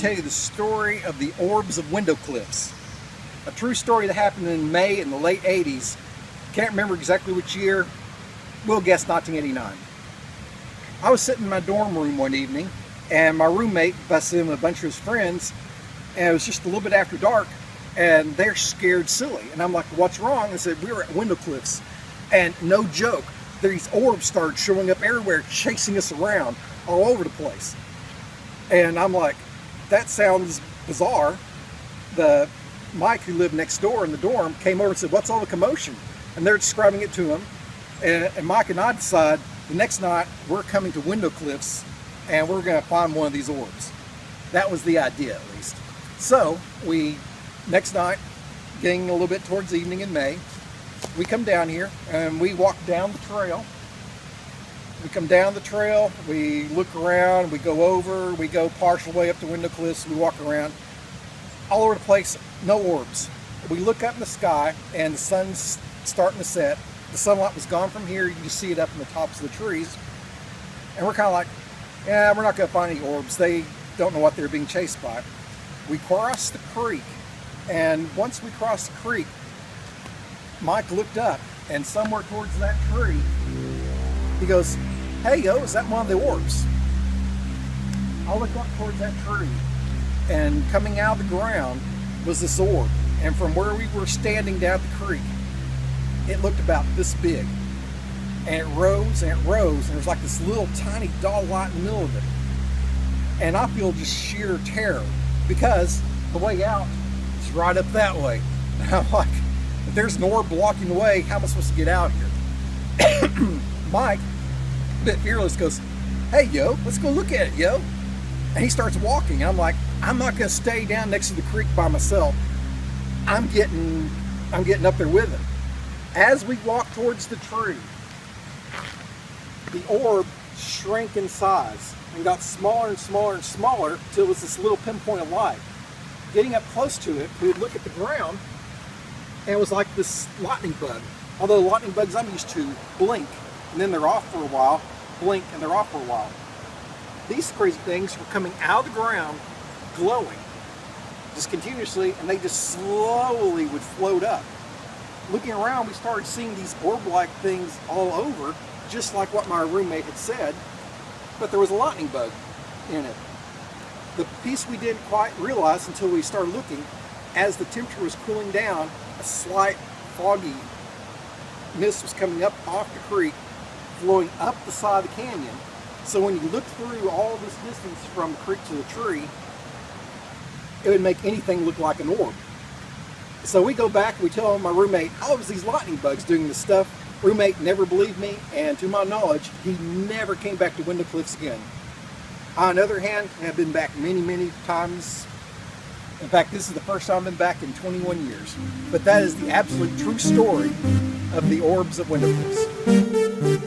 tell you the story of the Orbs of Window Cliffs. A true story that happened in May in the late 80s. Can't remember exactly which year. We'll guess 1989. I was sitting in my dorm room one evening and my roommate busted in with a bunch of his friends, and it was just a little bit after dark and they're scared silly. And I'm like, what's wrong? I said, we were at Window Cliffs, and no joke, these orbs started showing up everywhere, chasing us around all over the place. And I'm like, that sounds bizarre. The Mike, who lived next door in the dorm, came over and said, what's all the commotion? And they're describing it to him. And Mike and I decide the next night we're coming to Window Cliffs and we're going to find one of these orbs. That was the idea, at least. So we, next night, getting a little bit towards evening in May, we come down here and we walk down the trail. We come down the trail, we look around, we go over, we go partial way up to Window Cliffs, we walk around. All over the place, no orbs. We look up in the sky and the sun's starting to set. The sunlight was gone from here, you can see it up in the tops of the trees. And we're kind of like, yeah, we're not going to find any orbs. They don't know what they're being chased by. We cross the creek, and once we crossed the creek, Mike looked up, and somewhere towards that tree, he goes, hey, yo, is that one of the orbs? I looked up towards that tree, and coming out of the ground was this orb. And from where we were standing down the creek, it looked about this big. And it rose, and it rose, and there was like this little tiny dog light in the middle of it. And I feel just sheer terror, because the way out is right up that way. And I'm like, if there's an orb blocking the way, how am I supposed to get out here? Mike, a bit fearless, goes, hey, yo, let's go look at it, yo. And he starts walking. I'm like, I'm not going to stay down next to the creek by myself. I'm getting up there with him. As we walk towards the tree, the orb shrank in size and got smaller and smaller and smaller till it was this little pinpoint of light. Getting up close to it, we would look at the ground, and it was like this lightning bug. Although lightning bugs I'm used to blink, and then they're off for a while, blink, and they're off for a while. These crazy things were coming out of the ground, glowing, just continuously, and they just slowly would float up. Looking around, we started seeing these orb-like things all over, just like what my roommate had said, but there was a lightning bug in it. The piece we didn't quite realize until we started looking, as the temperature was cooling down, a slight foggy mist was coming up off the creek, flowing up the side of the canyon. So when you look through all this distance from the creek to the tree, it would make anything look like an orb. So we go back and we tell my roommate, oh, it was these lightning bugs doing this stuff. Roommate never believed me, and to my knowledge, he never came back to Window Cliffs again. On the other hand, I've been back many, many times. In fact, this is the first time I've been back in 21 years. But that is the absolute true story of the Orbs of Window Cliffs.